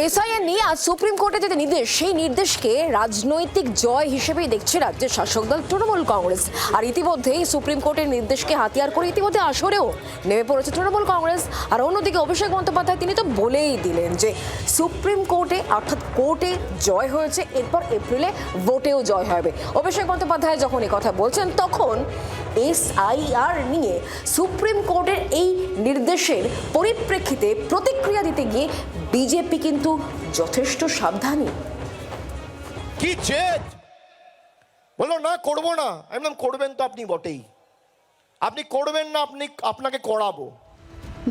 SIR নিয়ে আজ supreme কোর্টে যে নির্দেশ, সেই নির্দেশকে রাজনৈতিক জয় হিসেবেই দেখছে রাজ্যের শাসক দল তৃণমূল কংগ্রেস। আর ইতিমধ্যেই সুপ্রিম কোর্টের নির্দেশকে হাতিয়ার করে ইতিমধ্যে আসরেও নেমে পড়েছে তৃণমূল কংগ্রেস। আর অন্যদিকে অভিষেক বন্দ্যোপাধ্যায় তিনি তো বলেই দিলেন যে সুপ্রিম কোর্টে অর্থাৎ কোর্টে জয় হয়েছে, এরপর এপ্রিলে ভোটেও জয় হবে। অভিষেক বন্দ্যোপাধ্যায় যখন এই কথা বলছেন তখন এসআইআর নিয়ে সুপ্রিম কোর্টের এই নির্দেশের পরিপ্রেক্ষিতে প্রতিক্রিয়া দিতে গিয়ে বিজেপি কিন্তু যথেষ্ট সাবধানী। কি জেদ বললো না করবো না, আমি বললাম করবেন তো আপনি বটেই, আপনি করবেন না, আপনাকে করাবো।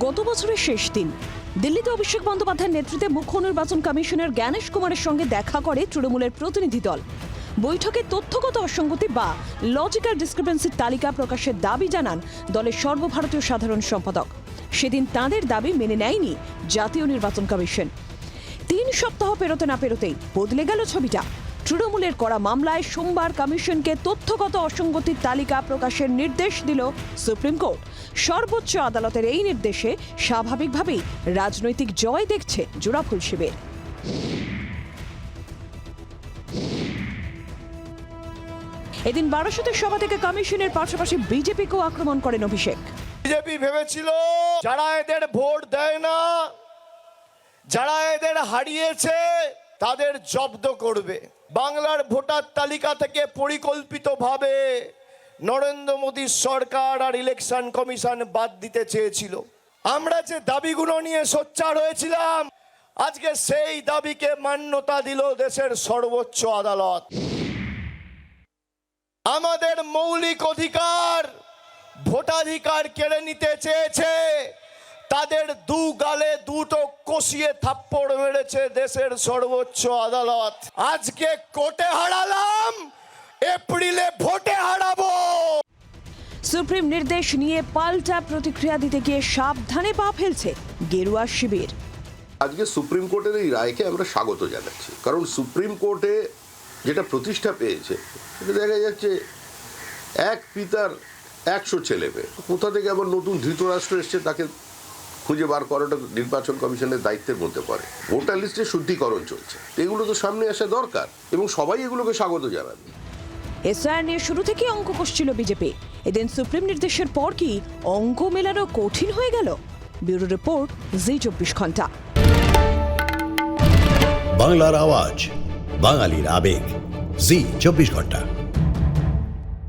গত বছরের শেষ দিন দিল্লিতে অভিষেক বন্দ্যোপাধ্যায়ের নেতৃত্বে মুখ্য নির্বাচন কমিশনার জ্ঞানেশ কুমারের সঙ্গে দেখা করে তৃণমূলের প্রতিনিধি দল। বৈঠকে তথ্যগত অসঙ্গতি বা লজিক্যাল ডিসক্রিপেন্সির তালিকা প্রকাশের দাবি জানান দলের সর্বভারতীয় সাধারণ সম্পাদক। সেদিন তাঁদের দাবি মেনে নেয়নি জাতীয় নির্বাচন কমিশন। 3 সপ্তাহ পেরোতে না পেরোতেই বদলে গেল ছবিটা। তৃণমূলের করা মামলায় সোমবার কমিশনকে তথ্যগত অসঙ্গতির তালিকা প্রকাশের নির্দেশ দিল সুপ্রিম কোর্ট। সর্বোচ্চ আদালতের এই নির্দেশে স্বাভাবিকভাবেই রাজনৈতিক জয় দেখছে জোড়াফুল শিবির। এদিন বারাসতের সভা থেকে কমিশনের পাশাপাশি বিজেপিকেও আক্রমণ করেন অভিষেক। বিজেপি ভেবেছিল যারা এদের ভোট দেয় না, যারা এদের হারিয়েছে তাদের জব্দ করবে। বাংলার ভোটার তালিকা থেকে পরিকল্পিতভাবে নরেন্দ্র মোদীর সরকার আর ইলেকশন কমিশন বাদ দিতে চেয়েছিল। আমরা যে দাবিগুলো নিয়ে সোচ্চার হয়েছিলাম, আজকে সেই দাবিকে মান্যতা দিল দেশের সর্বোচ্চ আদালত। আমাদের মৌলিক অধিকার, ভোটাধিকার কেড়ে নিতে চেয়েছে, তাদের দু গালে দুটো কষিয়ে থাপ্পড় মেরেছে দেশের সর্বোচ্চ আদালত। আজকে কোর্টে হারালাম, এপ্রিলে ভোটে হারাবো। সুপ্রিম নির্দেশ নিয়ে পাল্টা প্রতিক্রিয়া দিতে গিয়ে সাবধানে পা ফেলছে গেরুয়া শিবির। আজকে সুপ্রিম কোর্টের এই রায়কে আমরা স্বাগত জানাচ্ছি, কারণ সুপ্রিম কোর্টে যেটা প্রতিষ্ঠা পেয়েছে সেটা দেখা যাচ্ছে এক পিতার 100 ছেলে মেয়ে। কোথা থেকে আবার নতুন ধৃতরাষ্ট্র এসছে তাকে খুঁজে বার করাটা নির্বাচন কমিশনের দায়িত্বের মধ্যে পড়ে। ভোটার লিস্টের শুদ্ধিকরণ চলছে, এগুলো তো সামনে আসা দরকার এবং সবাই এগুলোকে স্বাগত জানাবে। এসআইআর নিয়ে শুরু থেকে অঙ্ক কষছিল বিজেপি। এদিন সুপ্রিম নির্দেশের পর কি অঙ্ক মেলানো কঠিন হয়ে গেল? ব্যুরো রিপোর্ট, জি 24 ঘন্টা। বাংলার আওয়াজ, বাঙালির আবেগ, জি 24 ঘন্টা।